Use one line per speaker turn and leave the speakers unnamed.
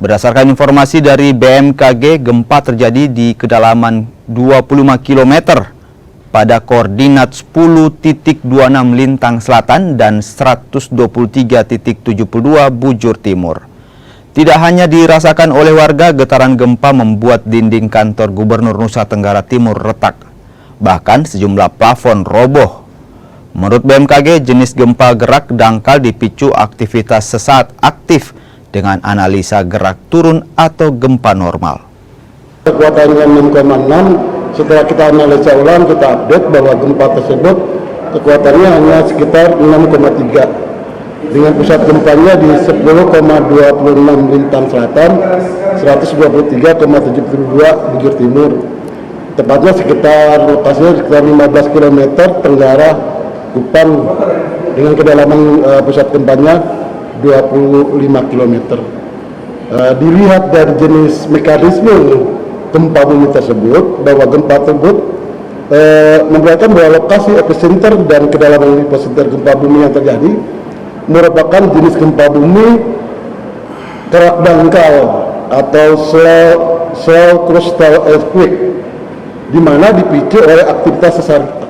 Berdasarkan informasi dari BMKG, gempa terjadi di kedalaman 25 km pada koordinat 10.26 Lintang Selatan dan 123.72 Bujur Timur. Tidak hanya dirasakan oleh warga, getaran gempa membuat dinding kantor Gubernur Nusa Tenggara Timur retak. Bahkan sejumlah plafon roboh. Menurut BMKG, jenis gempa gerak dangkal dipicu aktivitas sesaat aktif dengan analisa gerak turun atau gempa normal.
Kekuatannya 6,6, setelah kita analisa ulang, kita update bahwa gempa tersebut kekuatannya hanya sekitar 6,3. Dengan pusat gempanya di 10,26 Lintang Selatan, 123,72 Bujur Timur. Tepatnya sekitar lokasinya sekitar 15 km tenggara Kupang dengan kedalaman pusat gempanya 25 km. Dilihat dari jenis mekanisme gempa bumi tersebut, bahwa gempa tersebut memperlihatkan bahwa lokasi epicenter dan kedalaman epicenter gempa bumi yang terjadi merupakan jenis gempa bumi kerak dangkal atau slow crustal earthquake, di mana dipicu oleh aktivitas sesar